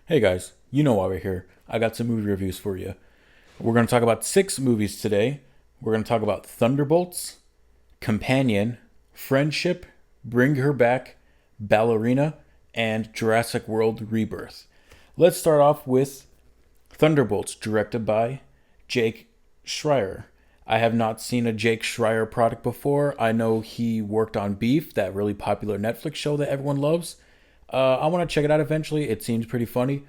Hey guys, you know why we're here. I got some movie reviews for you. We're going to talk about 6 movies today. We're going to talk about Thunderbolts, Companion, Friendship, Bring Her Back, Ballerina, and Jurassic World Rebirth. Let's start off with Thunderbolts, directed by Jake Schreier. I have not seen a Jake Schreier product before. I know he worked on Beef, that really popular Netflix show that everyone loves. I want to check it out eventually. It seems pretty funny.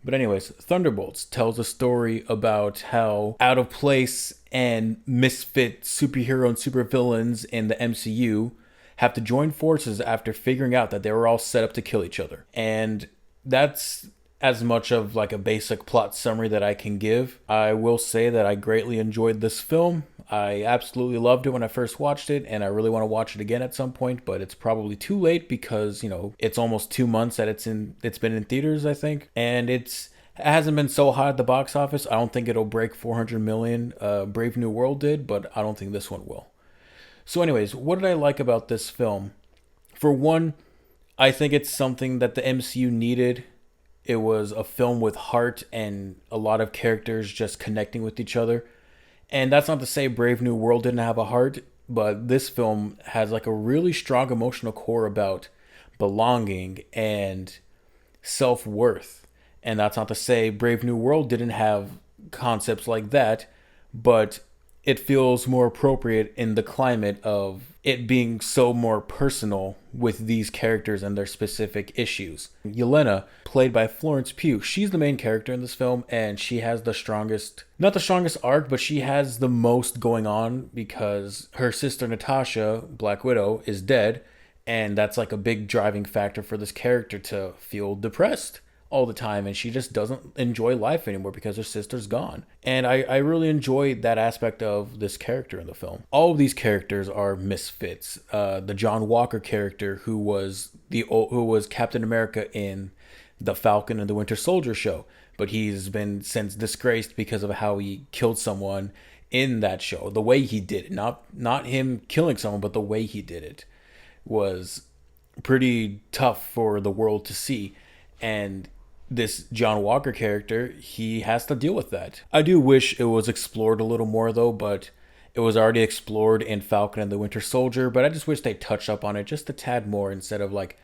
But anyways, Thunderbolts tells a story about how out of place and misfit superhero and supervillains in the MCU have to join forces after figuring out that they were all set up to kill each other. And that's as much of like a basic plot summary that I can give. I will say that I greatly enjoyed this film. I absolutely loved it when I first watched it, and I really want to watch it again at some point, but it's probably too late because, it's almost 2 months that it's been in theaters, I think. And it hasn't been so hot at the box office. I don't think it'll break 400 million. Brave New World did, but I don't think this one will. So anyways, what did I like about this film? For one, I think it's something that the MCU needed. It was a film with heart and a lot of characters just connecting with each other. And that's not to say Brave New World didn't have a heart, but this film has like a really strong emotional core about belonging and self-worth. And that's not to say Brave New World didn't have concepts like that, but it feels more appropriate in the climate of it being so more personal with these characters and their specific issues. Yelena, played by Florence Pugh, she's the main character in this film, and she has the strongest, not the strongest arc, but she has the most going on because her sister Natasha, Black Widow, is dead, and that's like a big driving factor for this character to feel depressed all the time, and she just doesn't enjoy life anymore because her sister's gone. And I really enjoyed that aspect of this character in the film. All of these characters are misfits. The John Walker character, who was Captain America in the Falcon and the Winter Soldier show, but he's been since disgraced because of how he killed someone in that show. The way he did it, not him killing someone, but the way he did it was pretty tough for the world to see. And this John Walker character, he has to deal with that. I do wish it was explored a little more though, but it was already explored in Falcon and the Winter Soldier, but I just wish they touched up on it just a tad more instead of like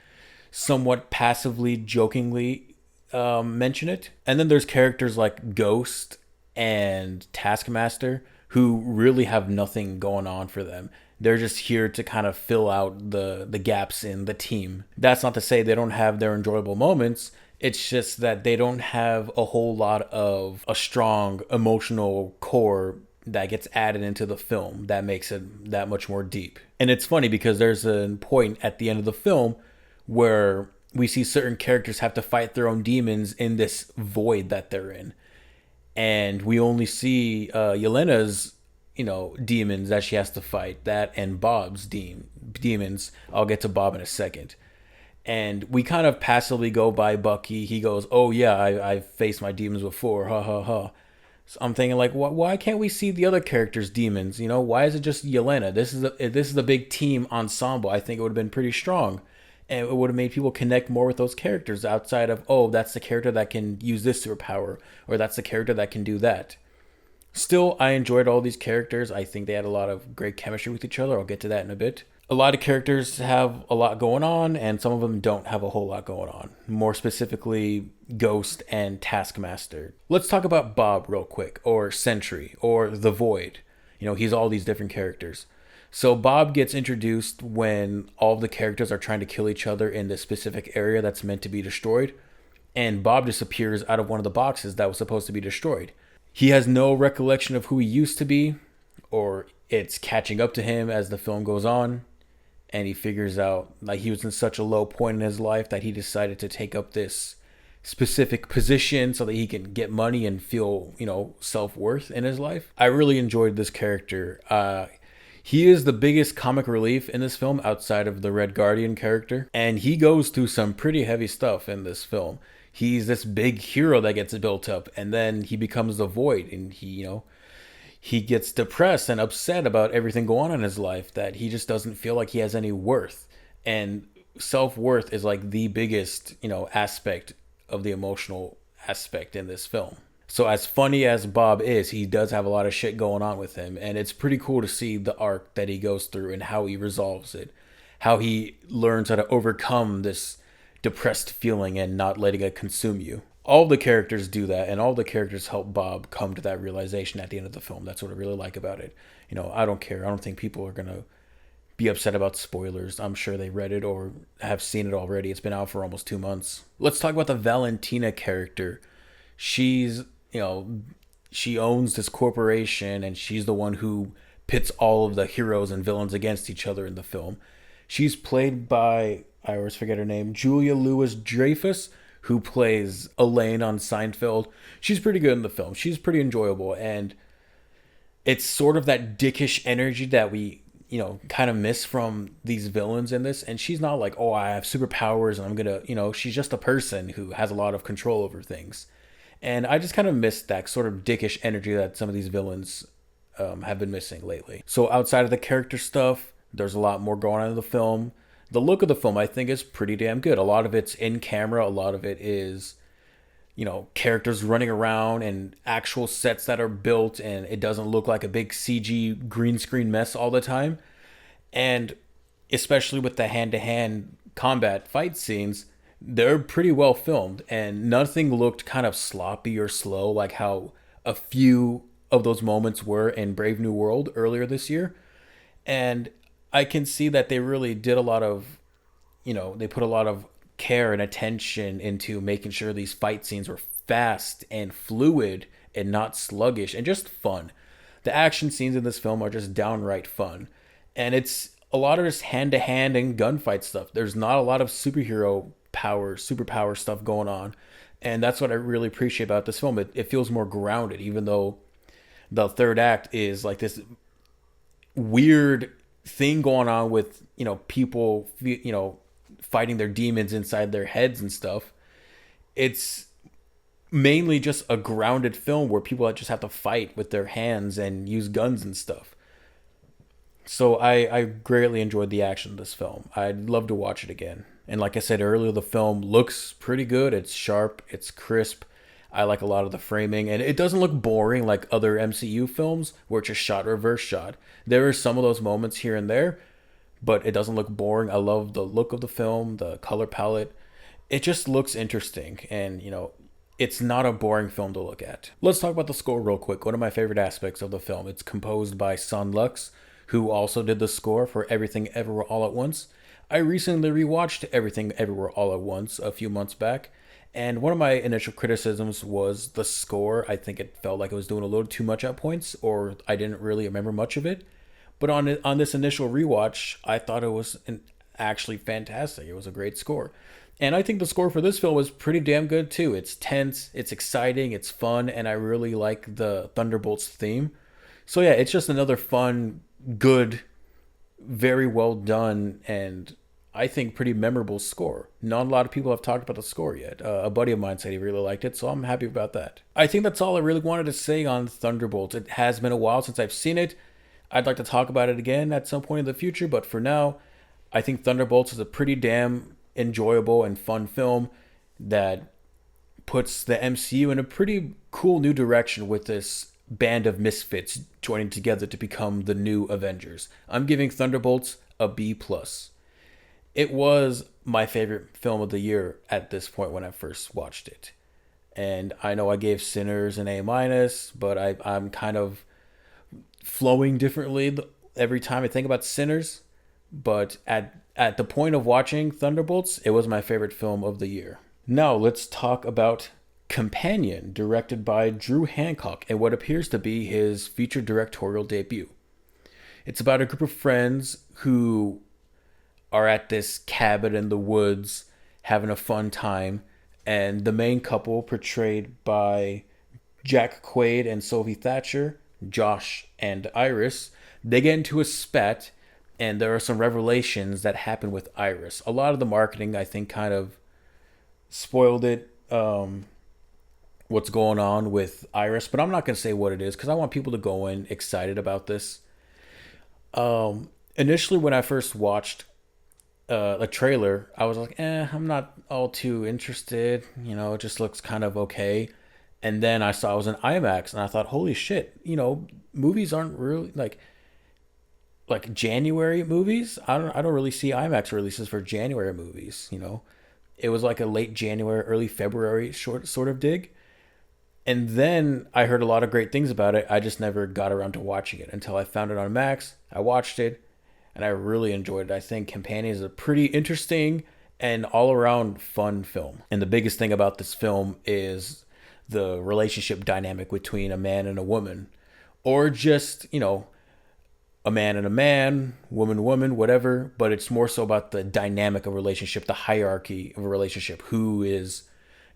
somewhat passively, jokingly mention it. And then there's characters like Ghost and Taskmaster who really have nothing going on for them. They're just here to kind of fill out the gaps in the team. That's not to say they don't have their enjoyable moments. It's just that they don't have a whole lot of a strong emotional core that gets added into the film that makes it that much more deep. And it's funny because there's a point at the end of the film where we see certain characters have to fight their own demons in this void that they're in. And we only see Yelena's, demons that she has to fight, that and Bob's demons. I'll get to Bob in a second. And we kind of passively go by Bucky. He goes, "Oh yeah, I've faced my demons before, ha ha ha." So I'm thinking like, why can't we see the other characters' demons? Why is it just Yelena? This is a big team ensemble. I think it would have been pretty strong, and it would have made people connect more with those characters outside of, oh, that's the character that can use this superpower, or that's the character that can do that. Still, I enjoyed all these characters. I think they had a lot of great chemistry with each other. I'll get to that in a bit. A lot of characters have a lot going on, and some of them don't have a whole lot going on. More specifically, Ghost and Taskmaster. Let's talk about Bob real quick, or Sentry, or The Void. He's all these different characters. So Bob gets introduced when all of the characters are trying to kill each other in this specific area that's meant to be destroyed, and Bob disappears out of one of the boxes that was supposed to be destroyed. He has no recollection of who he used to be, or it's catching up to him as the film goes on. And he figures out like he was in such a low point in his life that he decided to take up this specific position so that he can get money and feel, self-worth in his life. I really enjoyed this character. He is the biggest comic relief in this film outside of the Red Guardian character. And he goes through some pretty heavy stuff in this film. He's this big hero that gets built up, and then he becomes the Void, and he gets depressed and upset about everything going on in his life, that he just doesn't feel like he has any worth. And self-worth is like the biggest, aspect of the emotional aspect in this film. So as funny as Bob is, he does have a lot of shit going on with him, and it's pretty cool to see the arc that he goes through and how he resolves it, how he learns how to overcome this depressed feeling and not letting it consume you. All the characters do that, and all the characters help Bob come to that realization at the end of the film. That's what I really like about it. I don't care. I don't think people are gonna be upset about spoilers. I'm sure they read it or have seen it already. It's been out for almost 2 months. Let's talk about the Valentina character. She's, she owns this corporation, and she's the one who pits all of the heroes and villains against each other in the film. She's played by, I always forget her name, Julia Louis-Dreyfus, who plays Elaine on Seinfeld. She's pretty good in the film. She's pretty enjoyable, and it's sort of that dickish energy that we, kind of miss from these villains in this. And she's not like, oh, I have superpowers and I'm gonna, she's just a person who has a lot of control over things. And I just kind of miss that sort of dickish energy that some of these villains have been missing lately. So outside of the character stuff, there's a lot more going on in the film. The look of the film, I think, is pretty damn good. A lot of it's in camera. A lot of it is, characters running around and actual sets that are built, and it doesn't look like a big CG green screen mess all the time. And especially with the hand-to-hand combat fight scenes, they're pretty well filmed, and nothing looked kind of sloppy or slow like how a few of those moments were in Brave New World earlier this year. And I can see that they really did a lot of, they put a lot of care and attention into making sure these fight scenes were fast and fluid and not sluggish and just fun. The action scenes in this film are just downright fun. And it's a lot of just hand-to-hand and gunfight stuff. There's not a lot of superpower stuff going on. And that's what I really appreciate about this film. It feels more grounded, even though the third act is like this weird thing going on with, people, fighting their demons inside their heads and stuff. It's mainly just a grounded film where people just have to fight with their hands and use guns and stuff. So I greatly enjoyed the action of this film. I'd love to watch it again. And like I said earlier, the film looks pretty good. It's sharp. It's crisp. I like a lot of the framing. And it doesn't look boring like other MCU films where it's just shot reverse shot. There are some of those moments here and there, but it doesn't look boring. I love the look of the film, the color palette. It just looks interesting. And, it's not a boring film to look at. Let's talk about the score real quick. One of my favorite aspects of the film. It's composed by Son Lux, who also did the score for Everything Everywhere All at Once. I recently rewatched Everything Everywhere All at Once a few months back, and one of my initial criticisms was the score. I think it felt like it was doing a little too much at points, or I didn't really remember much of it. But on this initial rewatch, I thought it was actually fantastic. It was a great score. And I think the score for this film was pretty damn good too. It's tense, it's exciting, it's fun, and I really like the Thunderbolts theme. So yeah, it's just another fun, good, very well done, and I think pretty memorable score. Not a lot of people have talked about the score yet. A buddy of mine said he really liked it, so I'm happy about that. I think that's all I really wanted to say on Thunderbolts. It has been a while since I've seen it. I'd like to talk about it again at some point in the future, but for now, I think Thunderbolts is a pretty damn enjoyable and fun film that puts the MCU in a pretty cool new direction with this band of misfits joining together to become the new Avengers. I'm giving Thunderbolts a B+. It was my favorite film of the year at this point when I first watched it. And I know I gave Sinners an A-, but I'm kind of flowing differently every time I think about Sinners. But at the point of watching Thunderbolts, it was my favorite film of the year. Now let's talk about Companion, directed by Drew Hancock, and what appears to be his feature directorial debut. It's about a group of friends who are at this cabin in the woods having a fun time, and the main couple, portrayed by Jack Quaid and Sophie Thatcher, Josh and Iris, they get into a spat, and there are some revelations that happen with Iris. A lot of the marketing, I think, kind of spoiled it, what's going on with Iris, but I'm not going to say what it is because I want people to go in excited about this. Initially, when I first watched a trailer, I was like, I'm not all too interested. It just looks kind of okay. And then I saw it was an IMAX, and I thought, holy shit, movies aren't really like January movies. I don't really see IMAX releases for January movies. It was like a late January, early February short sort of dig. And then I heard a lot of great things about it. I just never got around to watching it until I found it on Max. I watched it, and I really enjoyed it. I think Companion is a pretty interesting and all around fun film. And the biggest thing about this film is the relationship dynamic between a man and a woman, or just, a man and a man, woman, woman, whatever. But it's more so about the dynamic of a relationship, the hierarchy of a relationship, who is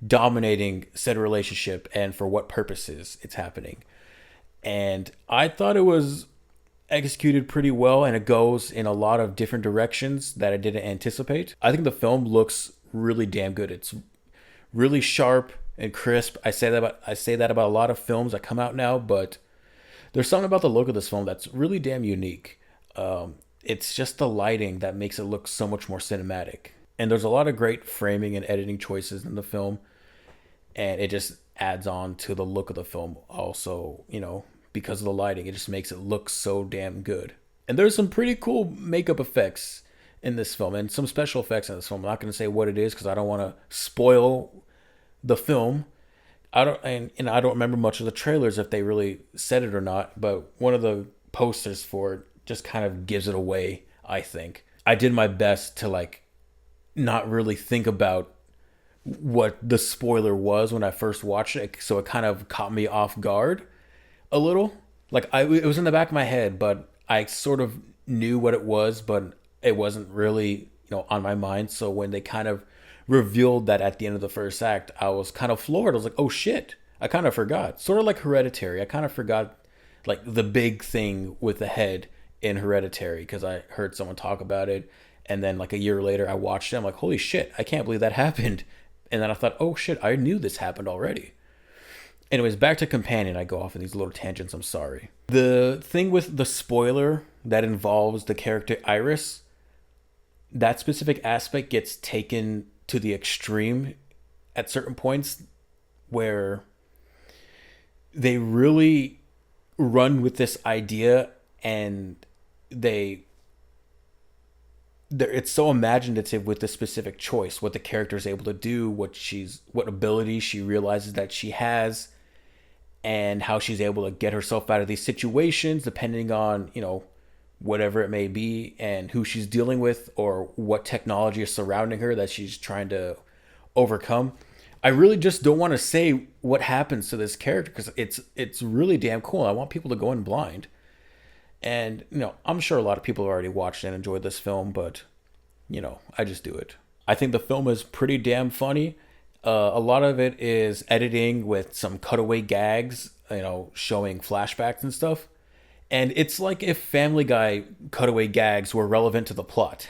dominating said relationship and for what purposes it's happening. And I thought it was executed pretty well, and it goes in a lot of different directions that I didn't anticipate. I think the film looks really damn good. It's really sharp and crisp. I say that about a lot of films that come out now, but there's something about the look of this film that's really damn unique. It's just the lighting that makes it look so much more cinematic. And there's a lot of great framing and editing choices in the film, and it just adds on to the look of the film also, because of the lighting. It just makes it look so damn good. And there's some pretty cool makeup effects in this film and some special effects in this film. I'm not going to say what it is because I don't want to spoil the film. I don't remember much of the trailers if they really said it or not, but one of the posters for it just kind of gives it away, I think. I did my best to not really think about what the spoiler was when I first watched it, so it kind of caught me off guard a little. It was in the back of my head, but I sort of knew what it was, but it wasn't really, on my mind. So when they kind of revealed that at the end of the first act, I was kind of floored. I was like, oh shit, I kind of forgot. Sort of like Hereditary. I kind of forgot the big thing with the head in Hereditary because I heard someone talk about it. And then a year later, I watched it. I'm like, holy shit, I can't believe that happened. And then I thought, oh shit, I knew this happened already. Anyways, back to Companion. I go off on these little tangents. I'm sorry. The thing with the spoiler that involves the character Iris, that specific aspect gets taken to the extreme at certain points where they really run with this idea, and it's so imaginative with the specific choice, what the character is able to do, what ability she realizes that she has, and how she's able to get herself out of these situations depending on, whatever it may be, and who she's dealing with, or what technology is surrounding her that she's trying to overcome. I really just don't want to say what happens to this character because it's really damn cool. I want people to go in blind. And, I'm sure a lot of people have already watched and enjoyed this film, but, I just do it. I think the film is pretty damn funny. A lot of it is editing with some cutaway gags, showing flashbacks and stuff. And it's like if Family Guy cutaway gags were relevant to the plot.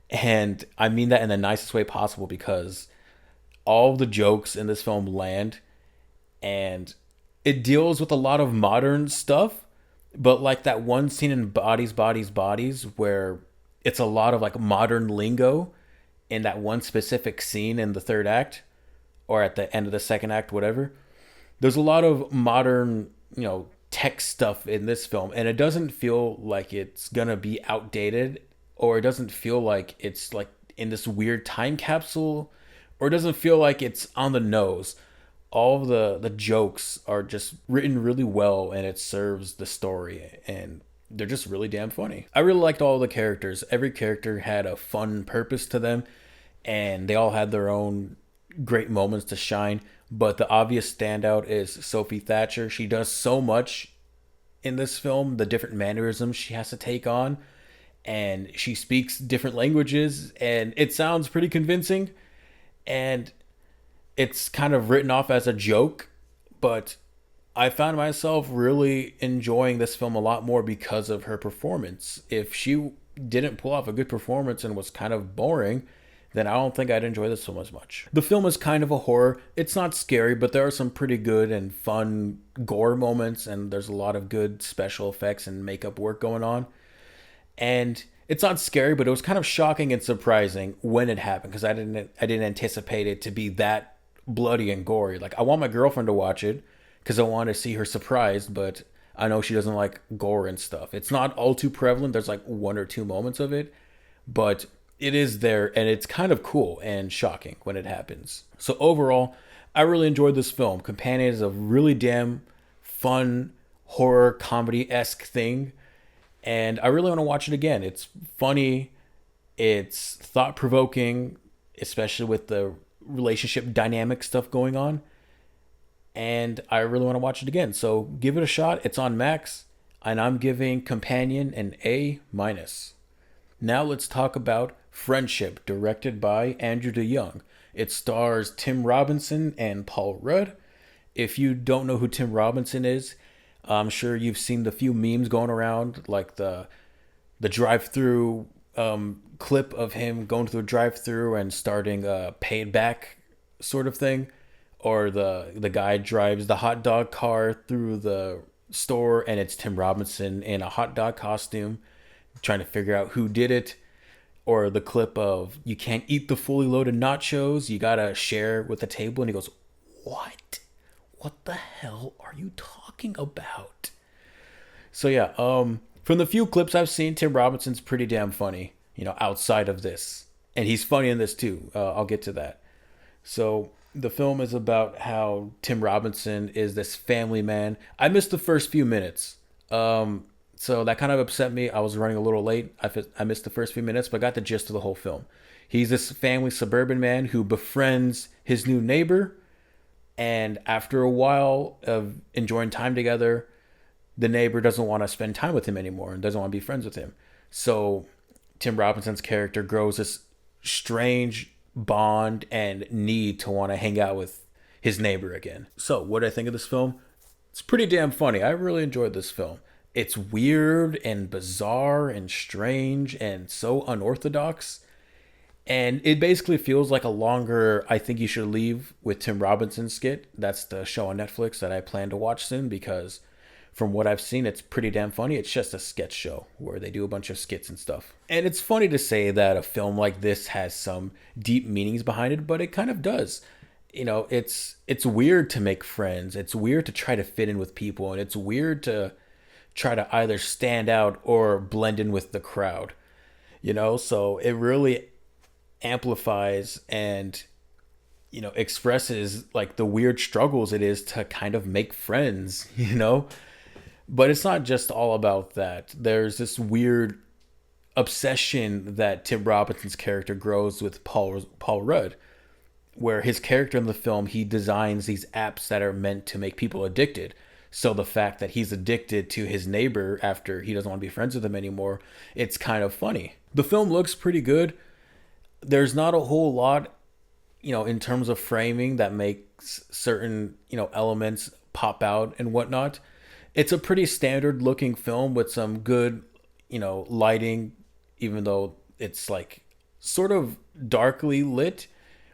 And I mean that in the nicest way possible because all the jokes in this film land, and it deals with a lot of modern stuff, but that one scene in Bodies, Bodies, Bodies where it's a lot of modern lingo in that one specific scene in the third act or at the end of the second act, whatever. There's a lot of modern, tech stuff in this film, and it doesn't feel like it's gonna be outdated, or it doesn't feel like it's in this weird time capsule, or it doesn't feel like it's on the nose. All of the jokes are just written really well, and it serves the story, and they're just really damn funny. I really liked all the characters. Every character had a fun purpose to them, and they all had their own great moments to shine. But the obvious standout is Sophie Thatcher. She does so much in this film, the different mannerisms she has to take on, and she speaks different languages, and it sounds pretty convincing, and it's kind of written off as a joke, but I found myself really enjoying this film a lot more because of her performance. If she didn't pull off a good performance and was kind of boring, then I don't think I'd enjoy this film as much. The film is kind of a horror. It's not scary, but there are some pretty good and fun gore moments, and there's a lot of good special effects and makeup work going on. And it's not scary, but it was kind of shocking and surprising when it happened because I didn't anticipate it to be that bloody and gory. Like I want my girlfriend to watch it because I want to see her surprised, but I know she doesn't like gore and stuff. It's not all too prevalent. There's like one or two moments of it, but it is there and it's kind of cool and shocking when it happens. So overall, I really enjoyed this film. Companion is a really damn fun horror comedy esque thing, and I really want to watch it again. It's funny, it's thought provoking, especially with the relationship dynamic stuff going on, and I really want to watch it again. So give it a shot. It's on Max, and I'm giving Companion an A minus. Now let's talk about Friendship, directed by Andrew DeYoung. It stars Tim Robinson and Paul Rudd. If you don't know who Tim Robinson is, I'm sure you've seen the few memes going around, like the drive-through clip of him going through a drive-through and starting a pay it back sort of thing, or the guy drives the hot dog car through the store and it's Tim Robinson in a hot dog costume trying to figure out who did it, or the clip of you can't eat the fully loaded nachos, you gotta share with the table, and he goes, what the hell are you talking about? So yeah, from the few clips I've seen, Tim Robinson's pretty damn funny, outside of this. And he's funny in this too. I'll get to that. So the film is about how Tim Robinson is this family man. I missed the first few minutes. So that kind of upset me. I was running a little late. I missed the first few minutes, but I got the gist of the whole film. He's this family suburban man who befriends his new neighbor. And after a while of enjoying time together, the neighbor doesn't want to spend time with him anymore and doesn't want to be friends with him. So Tim Robinson's character grows this strange bond and need to want to hang out with his neighbor again. So what do I think of this film? It's pretty damn funny. I really enjoyed this film. It's weird and bizarre and strange and so unorthodox. And it basically feels like a longer I Think You Should Leave with Tim Robinson skit. That's the show on Netflix that I plan to watch soon because from what I've seen, it's pretty damn funny. It's just a sketch show where they do a bunch of skits and stuff. And it's funny to say that a film like this has some deep meanings behind it, but it kind of does. It's weird to make friends. It's weird to try to fit in with people, and it's weird to try to either stand out or blend in with the crowd. So it really amplifies and expresses like the weird struggles it is to kind of make friends, but it's not just all about that. There's this weird obsession that Tim Robinson's character grows with Paul Rudd, where his character in the film, he designs these apps that are meant to make people addicted. So the fact that he's addicted to his neighbor after he doesn't want to be friends with him anymore, it's kind of funny. The film looks pretty good. There's not a whole lot, in terms of framing that makes certain, elements pop out and whatnot. It's a pretty standard looking film with some good, lighting, even though it's like sort of darkly lit.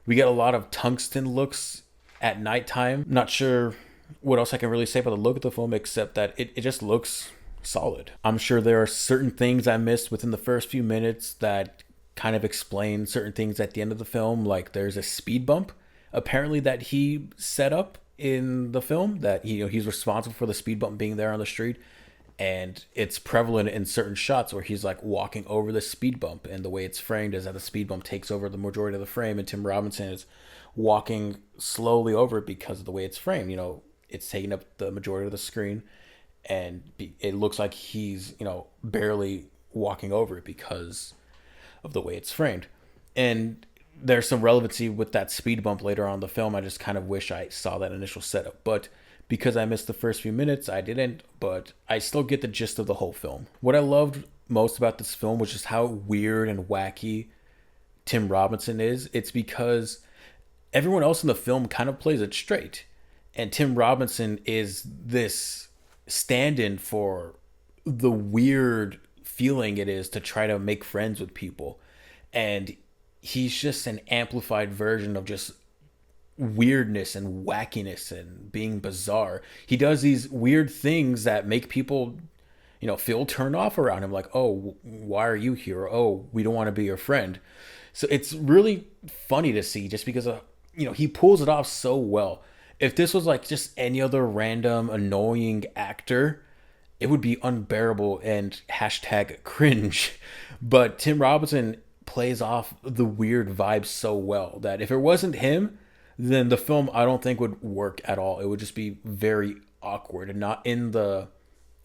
We get a lot of tungsten looks at nighttime. Not sure what else I can really say about the look of the film except that it just looks solid. I'm sure there are certain things I missed within the first few minutes that kind of explain certain things at the end of the film. Like there's a speed bump apparently that he set up in the film, that he's responsible for the speed bump being there on the street, and it's prevalent in certain shots where he's like walking over the speed bump, and the way it's framed is that the speed bump takes over the majority of the frame and Tim Robinson is walking slowly over it because of the way it's framed. It's taking up the majority of the screen, and it looks like he's barely walking over it because of the way it's framed. And there's some relevancy with that speed bump later on in the film. I just kind of wish I saw that initial setup, but because I missed the first few minutes, I didn't, but I still get the gist of the whole film. What I loved most about this film was just how weird and wacky Tim Robinson is. It's because everyone else in the film kind of plays it straight, and Tim Robinson is this stand-in for the weird feeling it is to try to make friends with people. And he's just an amplified version of just weirdness and wackiness and being bizarre. He does these weird things that make people, feel turned off around him. Like, oh, why are you here? Oh, we don't want to be your friend. So it's really funny to see just because he pulls it off so well. If this was like just any other random annoying actor, it would be unbearable and hashtag cringe. But Tim Robinson plays off the weird vibes so well that if it wasn't him, then the film I don't think would work at all. It would just be very awkward and not in the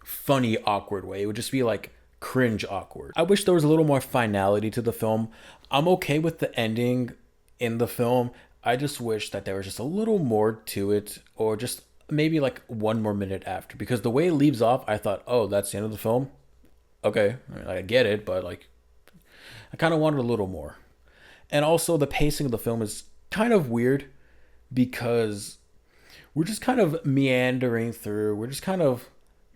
funny awkward way. It would just be like cringe awkward. I wish there was a little more finality to the film. I'm okay with the ending in the film. I just wish that there was just a little more to it, or just maybe like one more minute after, because the way it leaves off, I thought, oh, that's the end of the film. Okay, I get it, but like I kind of wanted a little more. And also the pacing of the film is kind of weird because we're just kind of meandering through. We're just kind of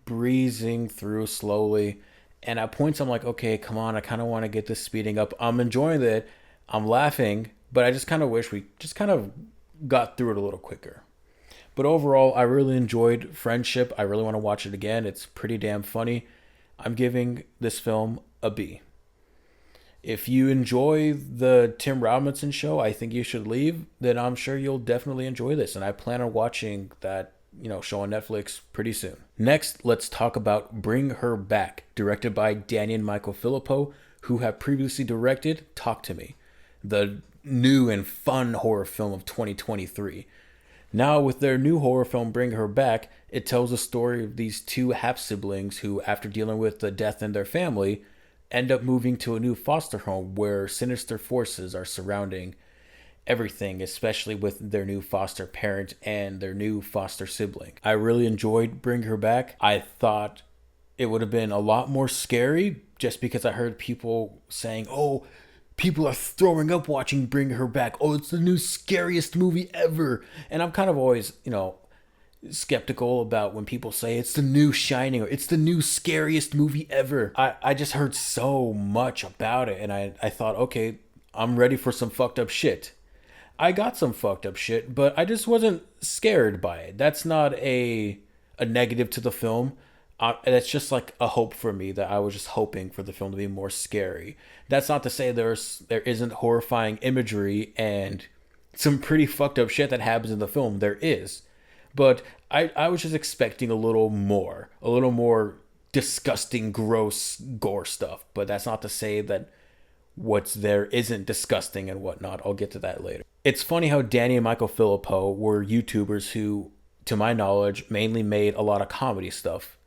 breezing through slowly. And at points, I'm like, okay, come on. I kind of want to get this speeding up. I'm enjoying it. I'm laughing. But I just kind of wish we just kind of got through it a little quicker. But overall, I really enjoyed Friendship. I really want to watch it again. It's pretty damn funny. I'm giving this film a B. If you enjoy the Tim Robinson show, I think you should leave. Then I'm sure you'll definitely enjoy this. And I plan on watching that, show on Netflix pretty soon. Next, let's talk about Bring Her Back, directed by Danny and Michael Filippo, who have previously directed Talk to Me, the new and fun horror film of 2023. Now, with their new horror film, Bring Her Back, it tells the story of these two half-siblings who, after dealing with the death in their family, end up moving to a new foster home where sinister forces are surrounding everything, especially with their new foster parent and their new foster sibling. I really enjoyed Bring Her Back. I thought it would have been a lot more scary just because I heard people saying, oh, people are throwing up watching Bring Her Back. Oh, it's the new scariest movie ever. And I'm kind of always, skeptical about when people say it's the new Shining or it's the new scariest movie ever. I just heard so much about it, and I thought, okay, I'm ready for some fucked up shit. I got some fucked up shit, but I just wasn't scared by it. That's not a negative to the film. That's just like a hope for me, that I was just hoping for the film to be more scary. That's not to say there isn't horrifying imagery and some pretty fucked up shit that happens in the film. There is. But I was just expecting a little more disgusting, gross gore stuff. But that's not to say that what's there isn't disgusting and whatnot. I'll get to that later. It's funny how Danny and Michael Filippo were YouTubers who, to my knowledge, mainly made a lot of comedy stuff.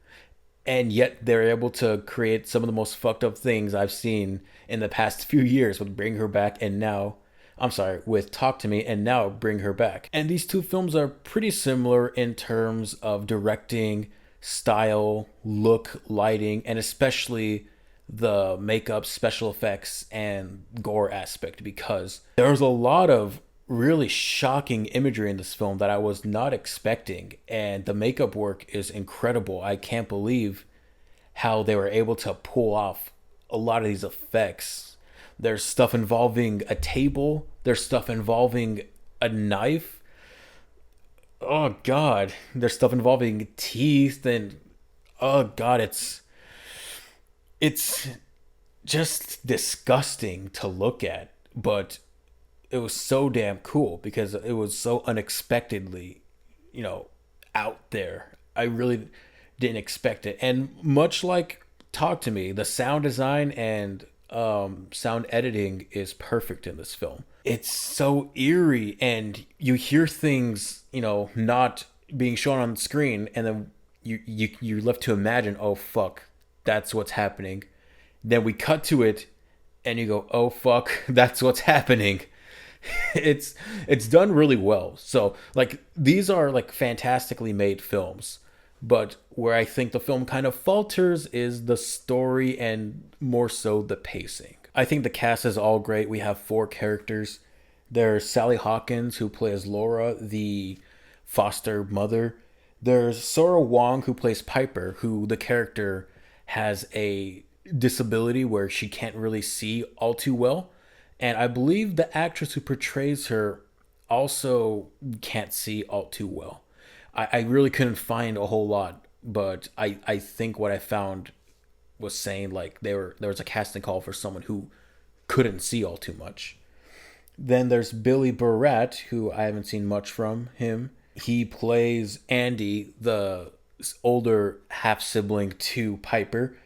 And yet they're able to create some of the most fucked up things I've seen in the past few years with Bring Her Back with Talk to Me, and now Bring Her Back. And these two films are pretty similar in terms of directing, style, look, lighting, and especially the makeup, special effects, and gore aspect, because there's a lot of really shocking imagery in this film that I was not expecting, and the makeup work is incredible. I can't believe how they were able to pull off a lot of these effects. There's stuff involving a table, there's stuff involving a knife. Oh god, there's stuff involving teeth, and oh god, it's just disgusting to look at, but it was so damn cool because it was so unexpectedly, out there. I really didn't expect it. And much like Talk to Me, the sound design and sound editing is perfect in this film. It's so eerie, and you hear things, not being shown on the screen, and then you're left to imagine, oh fuck, that's what's happening. Then we cut to it, and you go, oh fuck, that's what's happening. It's done really well. So like these are like fantastically made films, but where I think the film kind of falters is the story and more so the pacing. I think the cast is all great. We have 4 characters. There's Sally Hawkins, who plays Laura, the foster mother. There's Sora Wong, who plays Piper, who the character has a disability where she can't really see all too well. And I believe the actress who portrays her also can't see all too well. I really couldn't find a whole lot, but I think what I found was saying like there was a casting call for someone who couldn't see all too much. Then there's Billy Barrett, who I haven't seen much from him. He plays Andy, the older half sibling to Piper.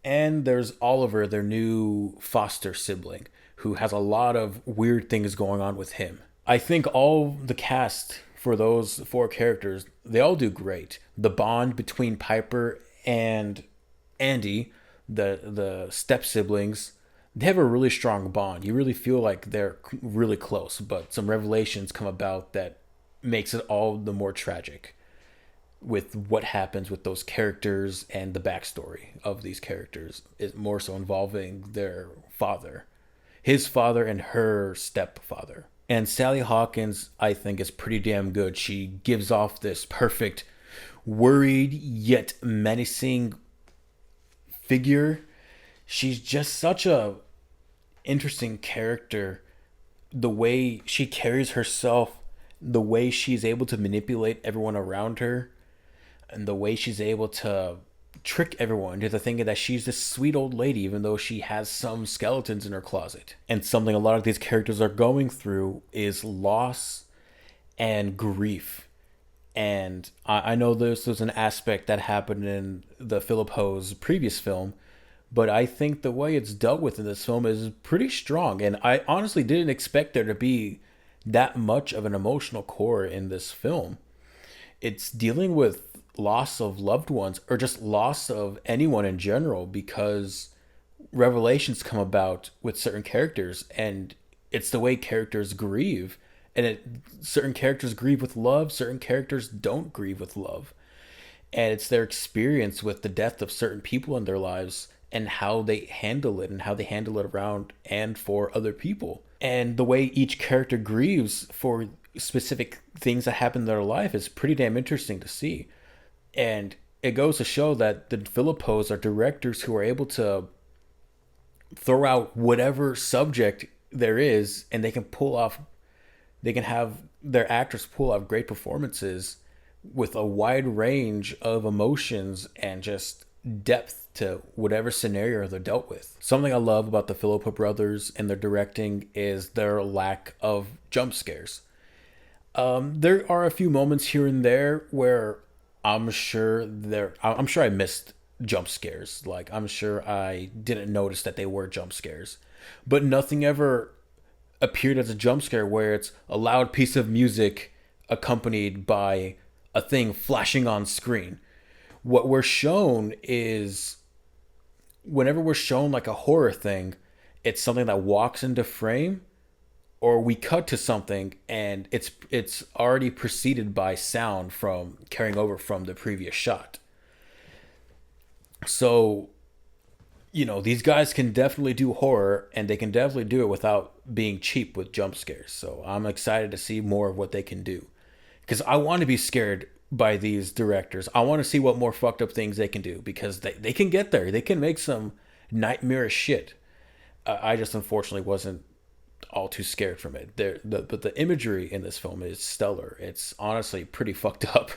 And there's Oliver, their new foster sibling, who has a lot of weird things going on with him. I think all the cast for those four characters, they all do great. The bond between Piper and Andy, the step siblings, they have a really strong bond. You really feel like they're really close, but some revelations come about that makes it all the more tragic with what happens with those characters, and the backstory of these characters is more so involving their father, his father and her stepfather. And Sally Hawkins, I think, is pretty damn good. She gives off this perfect, worried yet menacing figure. She's just such a interesting character. The way she carries herself, the way she's able to manipulate everyone around her, and the way she's able to trick everyone into thinking that she's this sweet old lady, even though she has some skeletons in her closet. And something a lot of these characters are going through is loss and grief. And I know this was an aspect that happened in the Philip Ho's previous film, but I think the way it's dealt with in this film is pretty strong. And I honestly didn't expect there to be that much of an emotional core in this film. It's dealing with loss of loved ones, or just loss of anyone in general, because revelations come about with certain characters, and it's the way characters grieve. And certain characters grieve with love, certain characters don't grieve with love. And it's their experience with the death of certain people in their lives, and how they handle it, and how they handle it around and for other people. And the way each character grieves for specific things that happen in their life is pretty damn interesting to see. And it goes to show that the Philippos are directors who are able to throw out whatever subject there is, and they can have their actors pull off great performances with a wide range of emotions and just depth to whatever scenario they're dealt with. Something I love about the Philippo brothers and their directing is their lack of jump scares. There are a few moments here and there where I'm sure I missed jump scares. Like, I'm sure I didn't notice that they were jump scares. But nothing ever appeared as a jump scare where it's a loud piece of music accompanied by a thing flashing on screen. What we're shown is, whenever we're shown like a horror thing, it's something that walks into frame, or we cut to something and it's already preceded by sound from carrying over from the previous shot. So, these guys can definitely do horror, and they can definitely do it without being cheap with jump scares. So I'm excited to see more of what they can do, because I want to be scared by these directors. I want to see what more fucked up things they can do, because they can get there. They can make some nightmarish shit. I just unfortunately wasn't all too scared from it. But the imagery in this film is stellar. It's honestly pretty fucked up,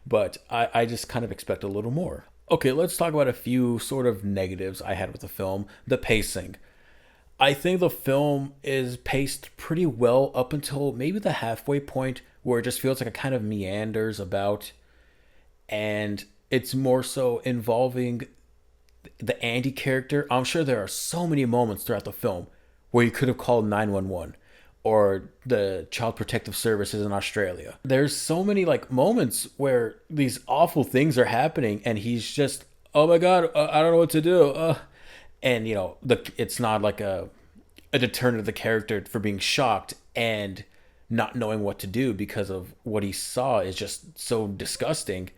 but I just kind of expect a little more. Okay, let's talk about a few sort of negatives I had with the film. The pacing. I think the film is paced pretty well up until maybe the halfway point, where it just feels like it kind of meanders about, and it's more so involving the Andy character. I'm sure there are so many moments throughout the film where you could have called 911 or the Child Protective Services in Australia. There's so many moments where these awful things are happening, and he's just, oh my god, I don't know what to do. And it's not like a deterrent of the character for being shocked and not knowing what to do, because of what he saw is just so disgusting.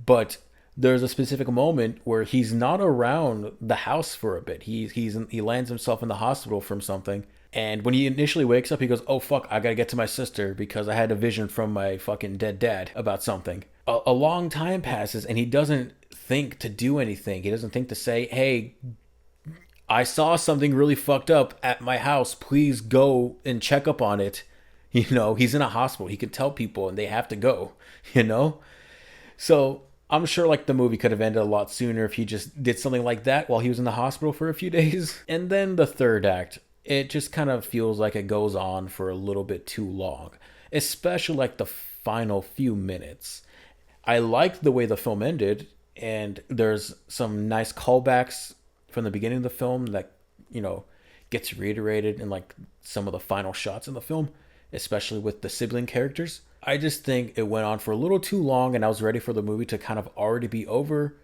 But there's a specific moment where he's not around the house for a bit. He lands himself in the hospital from something. And when he initially wakes up, he goes, oh fuck, I gotta get to my sister because I had a vision from my fucking dead dad about something. A long time passes, and he doesn't think to do anything. He doesn't think to say, hey, I saw something really fucked up at my house. Please go and check up on it. He's in a hospital. He can tell people and they have to go, So I'm sure like the movie could have ended a lot sooner if he just did something like that while he was in the hospital for a few days. And then the third act, it just kind of feels like it goes on for a little bit too long, especially like the final few minutes. I liked the way the film ended, and there's some nice callbacks from the beginning of the film that, you know, gets reiterated in like some of the final shots in the film, especially with the sibling characters. I just think it went on for a little too long, and I was ready for the movie to kind of already be over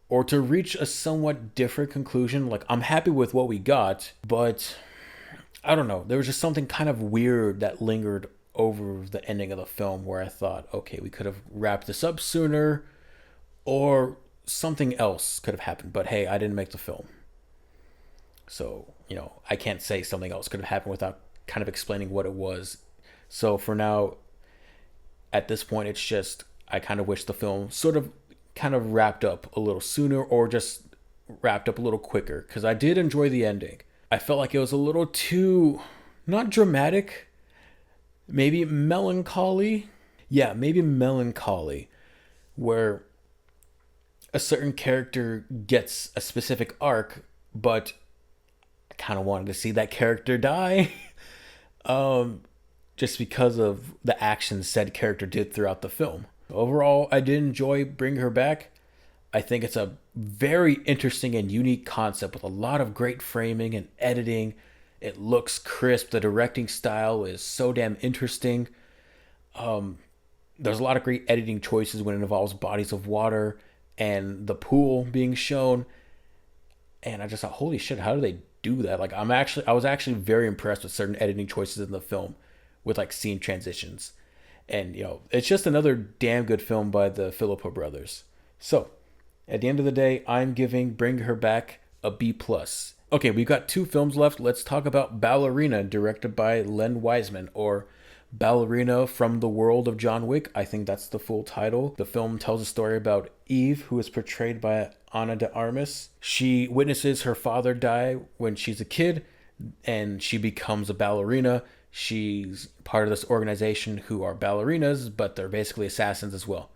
or to reach a somewhat different conclusion. Like, I'm happy with what we got, but I don't know. There was just something kind of weird that lingered over the ending of the film where I thought, okay, we could have wrapped this up sooner or something else could have happened. But hey, I didn't make the film. So, I can't say something else could have happened without kind of explaining what it was. So for now, at this point, it's just I kind of wish the film sort of kind of wrapped up a little sooner or just wrapped up a little quicker, because I did enjoy the ending. I felt like it was a little too, not dramatic, maybe melancholy. Yeah, maybe melancholy, where a certain character gets a specific arc, but I kind of wanted to see that character die. Just because of the actions said character did throughout the film. Overall, I did enjoy bringing her back. I think it's a very interesting and unique concept with a lot of great framing and editing. It looks crisp. The directing style is so damn interesting. There's a lot of great editing choices when it involves bodies of water and the pool being shown. And I just thought, holy shit, how do they do that? Like, I was actually very impressed with certain editing choices in the film with like scene transitions. And it's just another damn good film by the Philippa brothers. So at the end of the day, I'm giving Bring Her Back a B+. Okay, we've got 2 films left. Let's talk about Ballerina, directed by Len Wiseman, or Ballerina from the World of John Wick. I think that's the full title. The film tells a story about Eve, who is portrayed by Ana de Armas. She witnesses her father die when she's a kid, and she becomes a ballerina. She's part of this organization who are ballerinas, but they're basically assassins as well.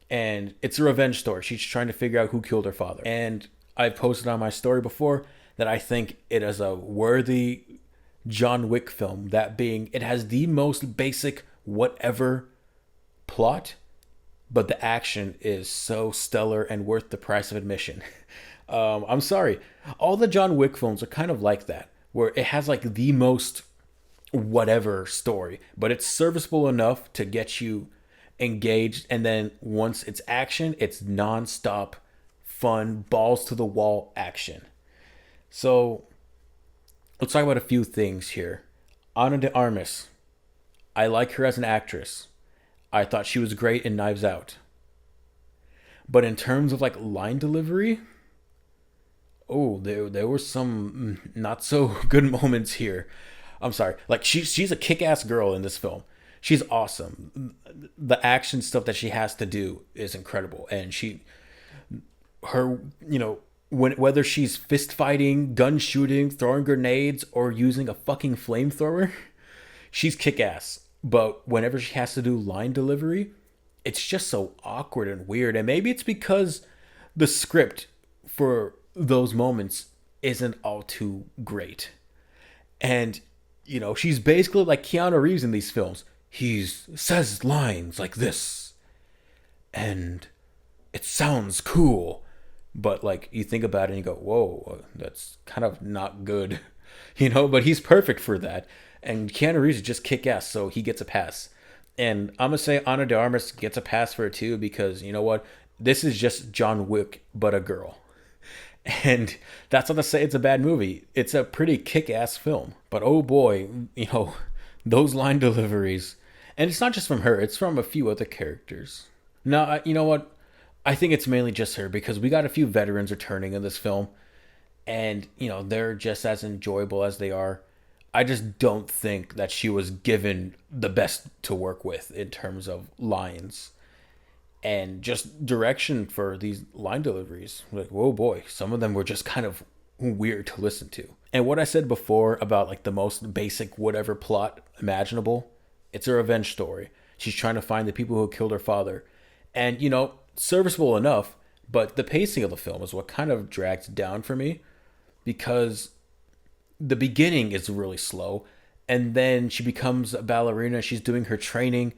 And it's a revenge story. She's trying to figure out who killed her father. And I've posted on my story before that I think it is a worthy John Wick film. That being, it has the most basic whatever plot, but the action is so stellar and worth the price of admission. I'm sorry. All the John Wick films are kind of like that, where it has like the most whatever story, but it's serviceable enough to get you engaged. And then once it's action, it's non-stop fun, balls to the wall action. So let's talk about a few things here. Ana de Armas. I like her as an actress. I thought she was great in Knives Out. But in terms of like line delivery, there were some not so good moments here. I'm sorry. Like she's a kick-ass girl in this film. She's awesome. The action stuff that she has to do is incredible, and whether she's fist fighting, gun shooting, throwing grenades, or using a fucking flamethrower, she's kick-ass. But whenever she has to do line delivery, it's just so awkward and weird. And maybe it's because the script for those moments isn't all too great. And she's basically like Keanu Reeves in these films. He says lines like this, and it sounds cool. But like you think about it and you go, whoa, that's kind of not good. But he's perfect for that. And Keanu Reeves is just kick-ass, so he gets a pass. And I'm going to say Ana de Armas gets a pass for it too, because you know what? This is just John Wick, but a girl. And that's not to say it's a bad movie. It's a pretty kick-ass film. But oh boy, those line deliveries. And it's not just from her. It's from a few other characters. Now, you know what? I think it's mainly just her, because we got a few veterans returning in this film. And, they're just as enjoyable as they are. I just don't think that she was given the best to work with in terms of lines and just direction for these line deliveries. Like, whoa boy, some of them were just kind of weird to listen to. And what I said before about like the most basic whatever plot imaginable, it's a revenge story. She's trying to find the people who killed her father. And serviceable enough, but the pacing of the film is what kind of drags down for me because the beginning is really slow, and then she becomes a ballerina, she's doing her training,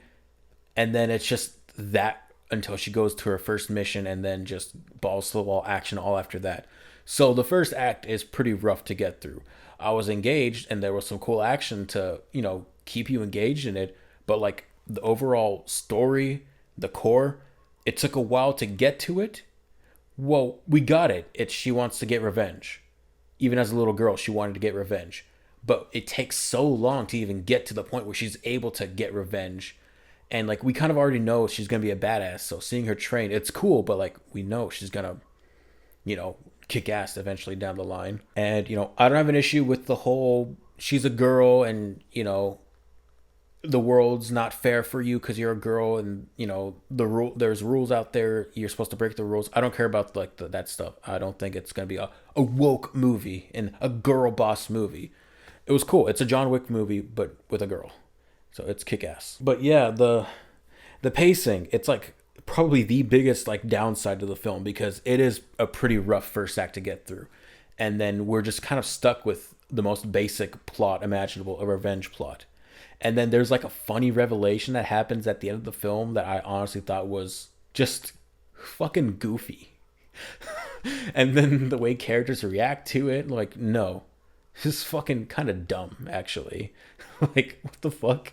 and then it's just that until she goes to her first mission, and then just balls to the wall action all after that. So the first act is pretty rough to get through. I was engaged and there was some cool action to, keep you engaged in it, but like the overall story, the core, it took a while to get to it. Well, we got it. It's she wants to get revenge. Even as a little girl, she wanted to get revenge. But it takes so long to even get to the point where she's able to get revenge. And like we kind of already know she's gonna be a badass. So seeing her train, it's cool, but like we know she's gonna, kick ass eventually down the line. And, I don't have an issue with the whole she's a girl and, the world's not fair for you because you're a girl and, there's rules out there. You're supposed to break the rules. I don't care about like that stuff. I don't think it's going to be a woke movie and a girl boss movie. It was cool. It's a John Wick movie, but with a girl. So it's kick ass. But yeah, the pacing, it's like probably the biggest like downside to the film because it is a pretty rough first act to get through. And then we're just kind of stuck with the most basic plot imaginable, a revenge plot. And then there's like a funny revelation that happens at the end of the film that I honestly thought was just fucking goofy. And then the way characters react to it, like, no, this is fucking kind of dumb, actually. Like, what the fuck?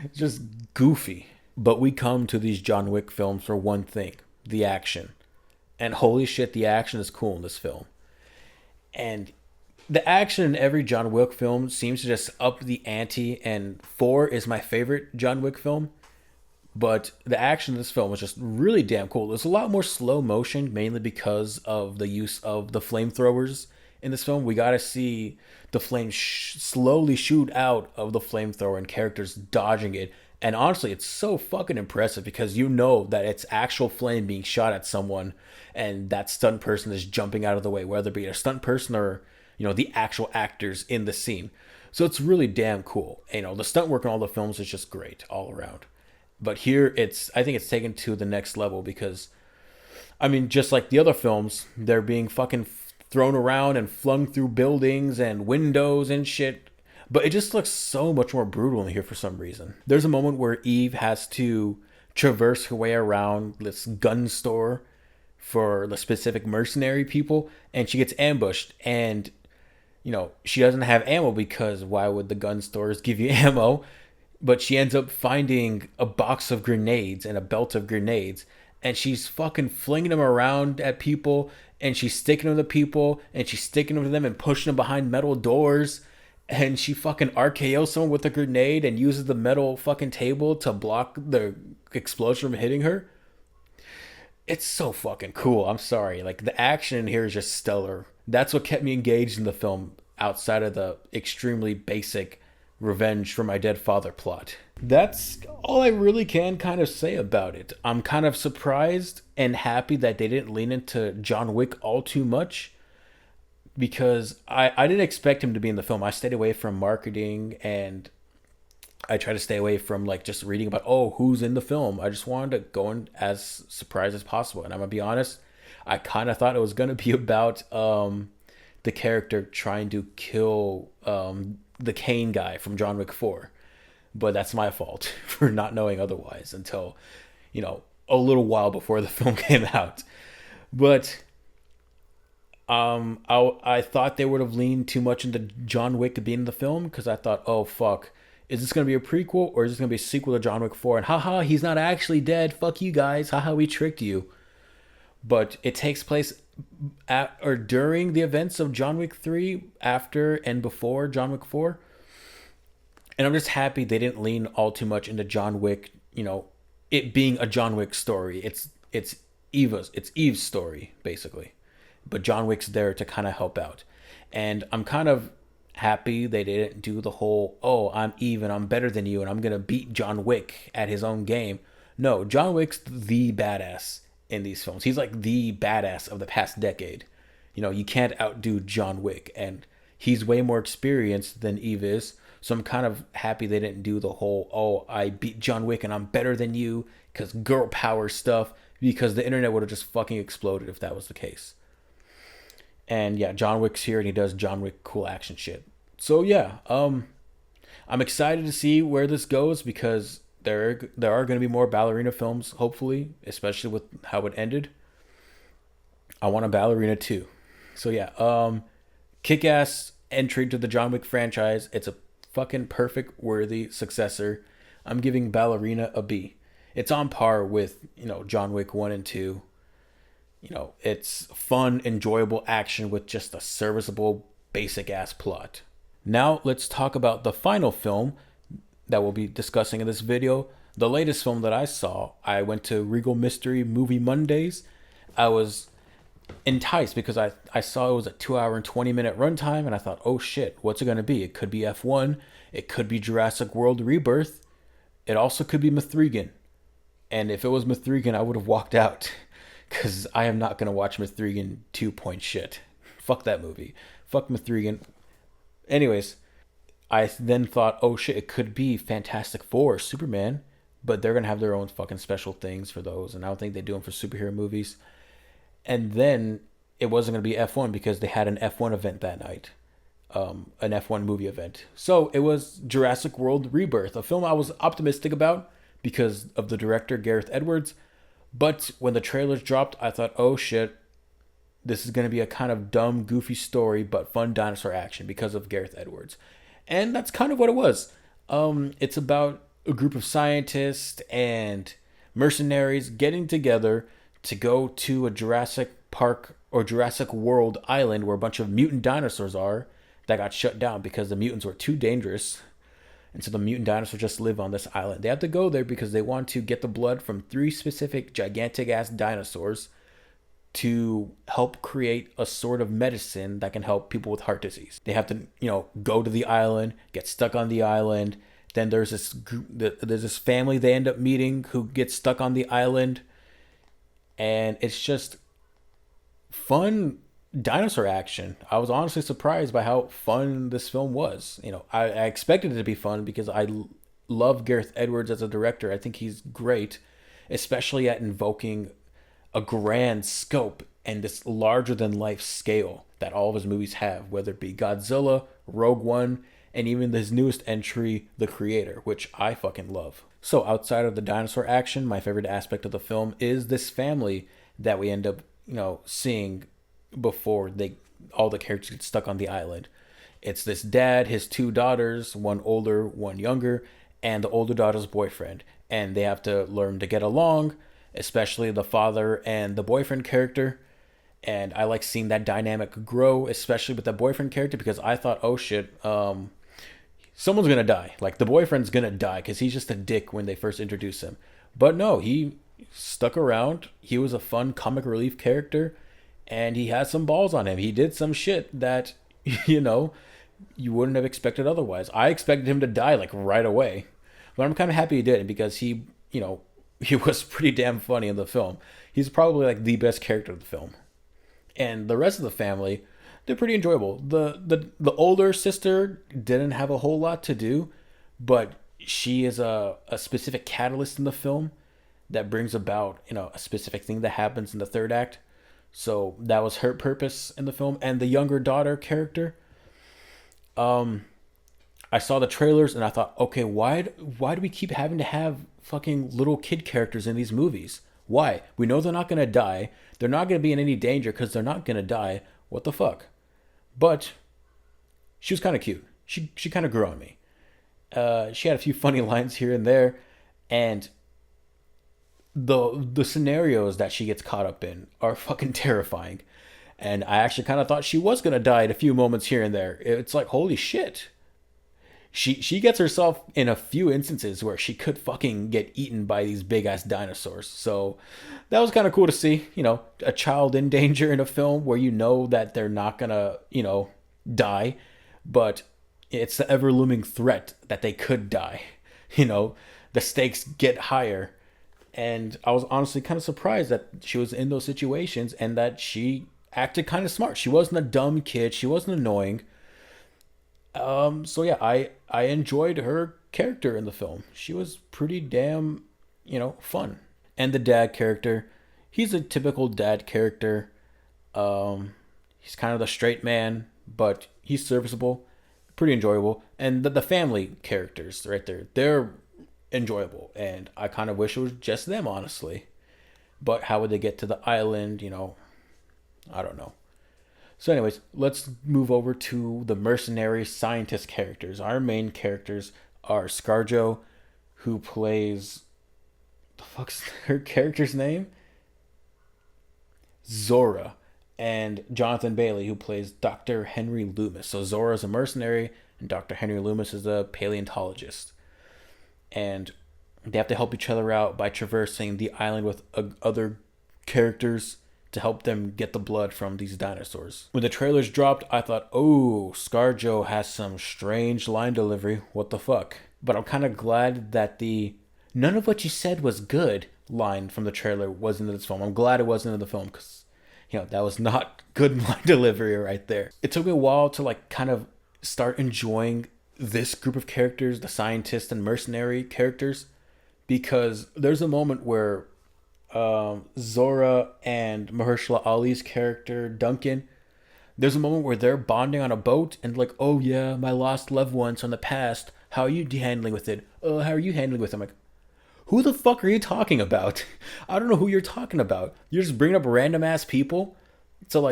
It's just goofy. But we come to these John Wick films for one thing, the action. And holy shit, the action is cool in this film. And the action in every John Wick film seems to just up the ante, and 4 is my favorite John Wick film. But the action in this film was just really damn cool. There's a lot more slow motion, mainly because of the use of the flamethrowers in this film. We got to see the flame slowly shoot out of the flamethrower and characters dodging it. And honestly, it's so fucking impressive because you know that it's actual flame being shot at someone and that stunt person is jumping out of the way, whether it be a stunt person or, the actual actors in the scene. So it's really damn cool. The stunt work in all the films is just great all around. But here I think it's taken to the next level because, just like the other films, they're being fucking thrown around and flung through buildings and windows and shit. But it just looks so much more brutal in here for some reason. There's a moment where Eve has to traverse her way around this gun store for the specific mercenary people, and she gets ambushed, and she doesn't have ammo because why would the gun stores give you ammo? But she ends up finding a box of grenades and a belt of grenades, and she's fucking flinging them around at people, and she's sticking them to people, and she's sticking them to them and pushing them behind metal doors. And she fucking RKOs someone with a grenade and uses the metal fucking table to block the explosion from hitting her. It's so fucking cool. I'm sorry. Like, the action in here is just stellar. That's what kept me engaged in the film outside of the extremely basic revenge for my dead father plot. That's all I really can kind of say about it. I'm kind of surprised and happy that they didn't lean into John Wick all too much, because I didn't expect him to be in the film. I stayed away from marketing and I try to stay away from like just reading about, who's in the film. I just wanted to go in as surprised as possible. And I'm going to be honest, I kind of thought it was going to be about the character trying to kill the Kane guy from John Wick 4. But that's my fault for not knowing otherwise until, a little while before the film came out. But I thought they would have leaned too much into John Wick being in the film, because I thought, oh fuck, is this going to be a prequel or is this going to be a sequel to John Wick 4? And haha, he's not actually dead. Fuck you guys. Haha, we tricked you. But it takes place at or during the events of John Wick 3, after and before John Wick 4. And I'm just happy they didn't lean all too much into John Wick, it being a John Wick story. It's Eve's story, basically. But John Wick's there to kind of help out. And I'm kind of happy they didn't do the whole, I'm Eve and I'm better than you and I'm going to beat John Wick at his own game. No, John Wick's the badass in these films. He's like the badass of the past decade. You can't outdo John Wick. And he's way more experienced than Eve is. So I'm kind of happy they didn't do the whole, I beat John Wick and I'm better than you because girl power stuff. because the internet would have just fucking exploded if that was the case. And yeah, John Wick's here and he does John Wick cool action shit. So yeah, I'm excited to see where this goes because there are going to be more Ballerina films, hopefully, especially with how it ended. I want a Ballerina too. So yeah, kick-ass entry to the John Wick franchise. It's a fucking perfect worthy successor. I'm giving Ballerina a B. It's on par with, John Wick 1 and 2. It's fun, enjoyable action with just a serviceable, basic ass plot. Now, let's talk about the final film that we'll be discussing in this video. The latest film that I saw, I went to Regal Mystery Movie Mondays. I was enticed because I saw it was a 2 hour and 20-minute runtime, and I thought, oh shit, what's it going to be? It could be F1, it could be Jurassic World Rebirth, it also could be Mithrigan. And if it was Mithrigan, I would have walked out because I am not going to watch Mithrigan 2 shit. Fuck that movie. Fuck Mithrigan. Anyways, I then thought, oh shit, it could be Fantastic Four, Superman, but they're going to have their own fucking special things for those, and I don't think they do them for superhero movies. And then it wasn't going to be F1 because they had an F1 event that night, an F1 movie event. So it was Jurassic World Rebirth, a film I was optimistic about because of the director, Gareth Edwards. But when the trailers dropped, I thought, oh shit, this is going to be a kind of dumb, goofy story, but fun dinosaur action because of Gareth Edwards. And that's kind of what it was. It's about a group of scientists and mercenaries getting together to go to a Jurassic Park or Jurassic World island where a bunch of mutant dinosaurs are that got shut down because the mutants were too dangerous. And so the mutant dinosaurs just live on this island. They have to go there because they want to get the blood from 3 specific gigantic ass dinosaurs to help create a sort of medicine that can help people with heart disease. They have to, go to the island, get stuck on the island. Then there's this family they end up meeting who gets stuck on the island. And it's just fun dinosaur action. I was honestly surprised by how fun this film was. I expected it to be fun because I love Gareth Edwards as a director. I think he's great, especially at invoking a grand scope and this larger than life scale that all of his movies have, whether it be Godzilla, Rogue One, and even his newest entry, The Creator, which I fucking love. So outside of the dinosaur action, my favorite aspect of the film is this family that we end up, seeing before all the characters get stuck on the island. It's this dad, his 2 daughters, one older, one younger, and the older daughter's boyfriend. And they have to learn to get along, especially the father and the boyfriend character. And I like seeing that dynamic grow, especially with the boyfriend character, because I thought, oh shit, someone's gonna die. Like, the boyfriend's gonna die because he's just a dick when they first introduce him. But no, he stuck around. He was a fun comic relief character, and he had some balls on him. He did some shit that, you wouldn't have expected otherwise. I expected him to die, like, right away. But I'm kind of happy he didn't because he was pretty damn funny in the film. He's probably, like, the best character of the film. And the rest of the family, they're pretty enjoyable. The older sister didn't have a whole lot to do, but she is a specific catalyst in the film that brings about, a specific thing that happens in the third act. So that was her purpose in the film. And the younger daughter character, I saw the trailers and I thought, okay, why do we keep having to have fucking little kid characters in these movies? Why? We know they're not going to die. They're not going to be in any danger because they're not going to die. What the fuck? But she was kind of cute. She kind of grew on me. She had a few funny lines here and there. And the scenarios that she gets caught up in are fucking terrifying. And I actually kind of thought she was going to die at a few moments here and there. It's like, holy shit. She gets herself in a few instances where she could fucking get eaten by these big ass dinosaurs. So that was kind of cool to see, a child in danger in a film where that they're not gonna, die, but it's the ever looming threat that they could die. The stakes get higher. And I was honestly kind of surprised that she was in those situations and that she acted kind of smart. She wasn't a dumb kid. She wasn't annoying. So yeah, I enjoyed her character in the film. She was pretty damn, fun. And the dad character, He's a typical dad character. Um, he's kind of the straight man, but he's serviceable, pretty enjoyable. And the family characters right there, they're enjoyable. And I kind of wish it was just them, honestly. But how would they get to the island? I don't know. So, anyways, let's move over to the mercenary scientist characters. Our main characters are Scarjo, who plays. The fuck's her character's name? Zora. And Jonathan Bailey, who plays Dr. Henry Loomis. So, Zora is a mercenary, and Dr. Henry Loomis is a paleontologist. And they have to help each other out by traversing the island with other characters to help them get the blood from these dinosaurs. When the trailers dropped, I thought, oh, Scarjo has some strange line delivery. What the fuck? But I'm kind of glad that the none of what you said was good line from the trailer was into this film. I'm glad it wasn't in the film because, that was not good line delivery right there. It took me a while to kind of start enjoying this group of characters, the scientist and mercenary characters, because there's a moment where Zora and Mahershala Ali's character Duncan, there's a moment where they're bonding on a boat and oh yeah, my lost loved ones from the past. How are you handling with it? How are you handling with it? I'm like, who the fuck are you talking about? I don't know who you're talking about. You're just bringing up random ass people. So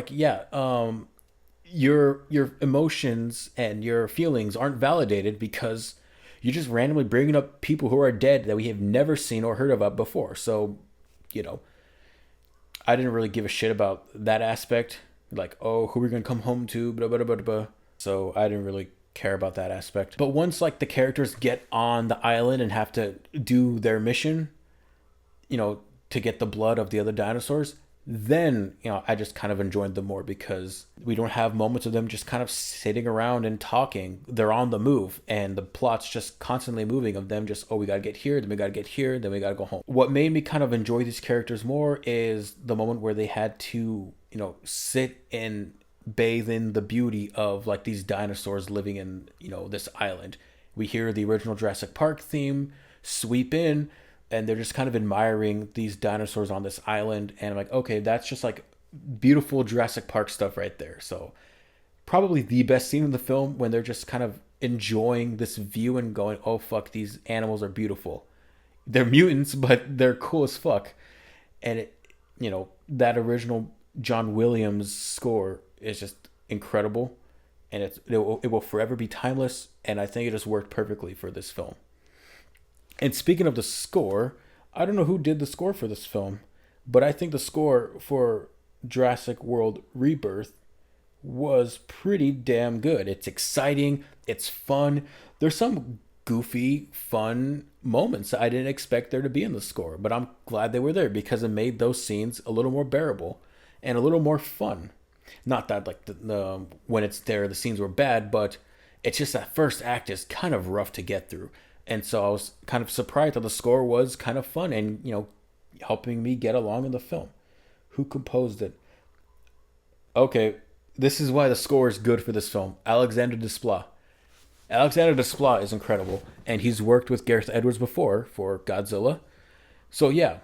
your emotions and your feelings aren't validated because you're just randomly bringing up people who are dead that we have never seen or heard of before. So I didn't really give a shit about that aspect. Oh, who are we going to come home to? Blah, blah, blah, blah. So I didn't really care about that aspect. But once the characters get on the island and have to do their mission, to get the blood of the other dinosaurs, then, I just kind of enjoyed them more because we don't have moments of them just kind of sitting around and talking. They're on the move and the plot's just constantly moving of them just, oh, we got to get here, then we got to get here, then we got to go home. What made me kind of enjoy these characters more is the moment where they had to, sit and bathe in the beauty of these dinosaurs living in, this island. We hear the original Jurassic Park theme sweep in, and they're just kind of admiring these dinosaurs on this island. And I'm like, okay, that's just beautiful Jurassic Park stuff right there. So probably the best scene in the film when they're just kind of enjoying this view and going, oh fuck, these animals are beautiful. They're mutants, but they're cool as fuck. And that original John Williams score is just incredible. And it will forever be timeless. And I think it just worked perfectly for this film. And speaking of the score, I don't know who did the score for this film, but I think the score for Jurassic World Rebirth was pretty damn good. It's exciting, it's fun. There's some goofy, fun moments that I didn't expect there to be in the score, but I'm glad they were there because it made those scenes a little more bearable and a little more fun. Not that the when it's there, the scenes were bad, but it's just that first act is kind of rough to get through. And so I was kind of surprised that the score was kind of fun and, helping me get along in the film. Who composed it? Okay, this is why the score is good for this film. Alexander Desplat. Alexander Desplat is incredible, and he's worked with Gareth Edwards before for Godzilla. So yeah,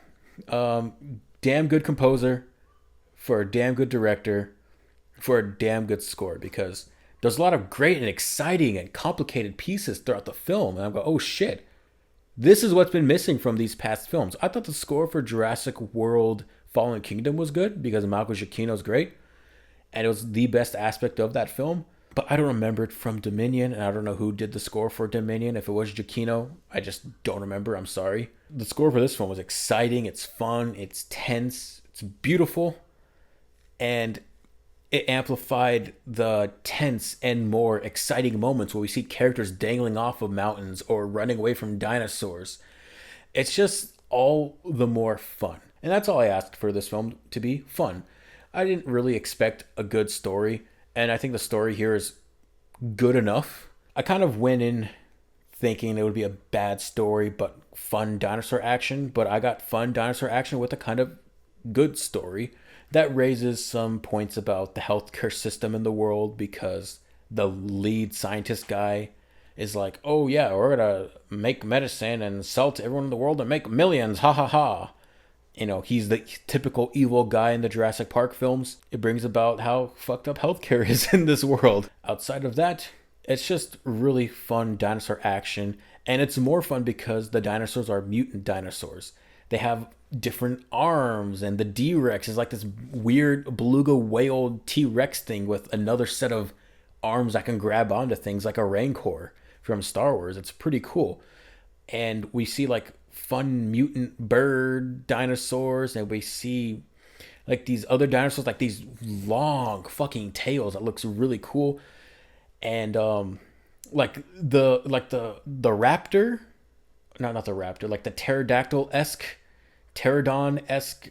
damn good composer for a damn good director for a damn good score because there's a lot of great and exciting and complicated pieces throughout the film. And I'm going, oh shit, this is what's been missing from these past films. I thought the score for Jurassic World Fallen Kingdom was good because Malcolm Giacchino's great. And it was the best aspect of that film. But I don't remember it from Dominion. And I don't know who did the score for Dominion. If it was Giacchino, I just don't remember. I'm sorry. The score for this film was exciting. It's fun. It's tense. It's beautiful. And it amplified the tense and more exciting moments where we see characters dangling off of mountains or running away from dinosaurs. It's just all the more fun. And that's all I asked for this film to be, fun. I didn't really expect a good story, and I think the story here is good enough. I kind of went in thinking it would be a bad story but fun dinosaur action, but I got fun dinosaur action with a kind of good story that raises some points about the healthcare system in the world because the lead scientist guy is like, oh yeah, we're gonna make medicine and sell to everyone in the world and make millions, ha ha ha. He's the typical evil guy in the Jurassic Park films. It brings about how fucked up healthcare is in this world. Outside of that, it's just really fun dinosaur action. And it's more fun because the dinosaurs are mutant dinosaurs. They have different arms, and the D-Rex is like this weird beluga whale T-Rex thing with another set of arms that can grab onto things like a Rancor from Star Wars. It's pretty cool. And we see like fun mutant bird dinosaurs, and we see like these other dinosaurs, like these long fucking tails that looks really cool. And the raptor, not the raptor, like the pterodon-esque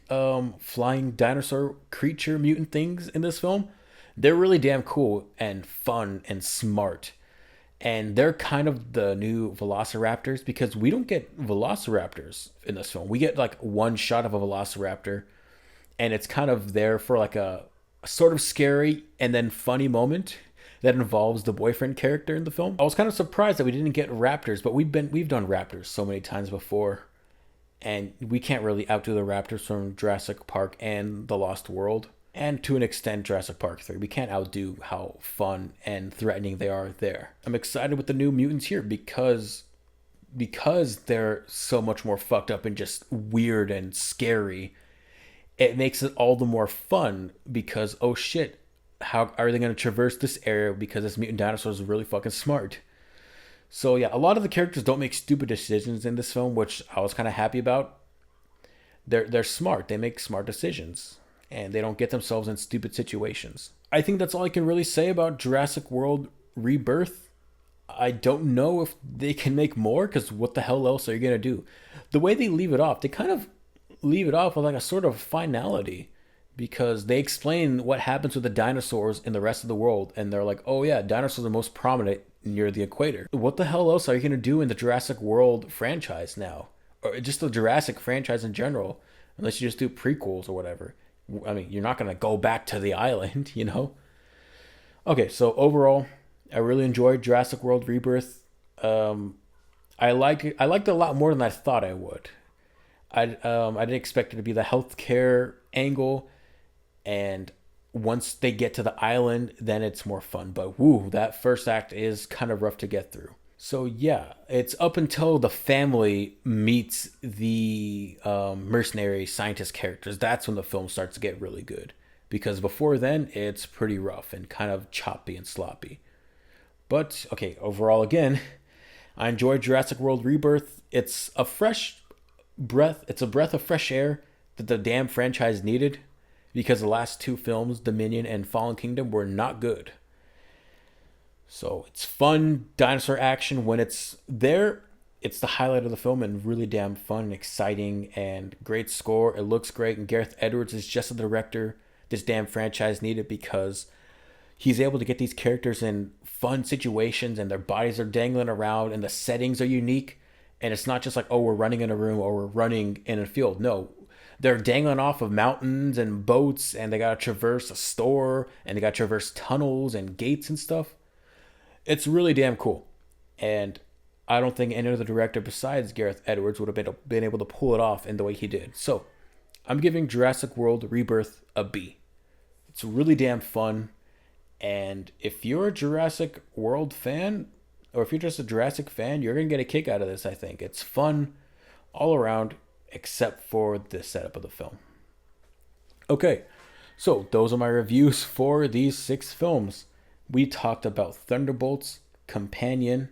flying dinosaur creature mutant things in this film, they're really damn cool and fun and smart. And they're kind of the new velociraptors, because we don't get velociraptors in this film. We get like one shot of a velociraptor, and it's kind of there for like a sort of scary and then funny moment that involves the boyfriend character in the film. I was kind of surprised that we didn't get raptors, but we've done raptors so many times before, and we can't really outdo the raptors from Jurassic Park and The Lost World. And to an extent, Jurassic Park 3. We can't outdo how fun and threatening they are there. I'm excited with the new mutants here because they're so much more fucked up and just weird and scary. It makes it all the more fun because, oh shit, how are they going to traverse this area because this mutant dinosaur is really fucking smart. So yeah, a lot of the characters don't make stupid decisions in this film, which I was kind of happy about. They're smart. They make smart decisions, and they don't get themselves in stupid situations. I think that's all I can really say about Jurassic World Rebirth. I don't know if they can make more, because what the hell else are you going to do? The way they leave it off, they kind of leave it off with like a sort of finality, because they explain what happens with the dinosaurs in the rest of the world, and they're like, oh yeah, dinosaurs are most prominent near the equator. What the hell else are you going to do in the Jurassic World franchise now? Or just the Jurassic franchise in general, unless you just do prequels or whatever. I mean, you're not going to go back to the island, you know? Okay, so overall, I really enjoyed Jurassic World Rebirth. I liked it a lot more than I thought I would. I didn't expect it to be the healthcare angle, and once they get to the island, then it's more fun. But woo, that first act is kind of rough to get through. So yeah, it's up until the family meets the mercenary scientist characters. That's when the film starts to get really good. Because before then, it's pretty rough and kind of choppy and sloppy. But, okay, overall again, I enjoyed Jurassic World Rebirth. It's a breath of fresh air that the damn franchise needed. Because the last two films, Dominion and Fallen Kingdom, were not good. So it's fun dinosaur action. When it's there, it's the highlight of the film, and really damn fun and exciting and great score. It looks great, and Gareth Edwards is just the director this damn franchise needed, because he's able to get these characters in fun situations, and their bodies are dangling around, and the settings are unique. And it's not just like, oh, we're running in a room or we're running in a field. No, they're dangling off of mountains and boats, and they got to traverse a store, and they got to traverse tunnels and gates and stuff. It's really damn cool. And I don't think any other director besides Gareth Edwards would have been able to pull it off in the way he did. So I'm giving Jurassic World Rebirth a B. It's really damn fun. And if you're a Jurassic World fan, or if you're just a Jurassic fan, you're going to get a kick out of this, I think. It's fun all around, except for the setup of the film. Okay, so those are my reviews for these 6 films. We talked about Thunderbolts, Companion,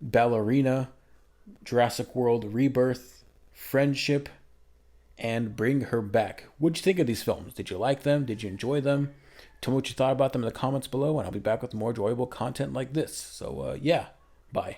Ballerina, Jurassic World Rebirth, Friendship, and Bring Her Back. What'd you think of these films? Did you like them? Did you enjoy them? Tell me what you thought about them in the comments below, and I'll be back with more enjoyable content like this. So, yeah, bye.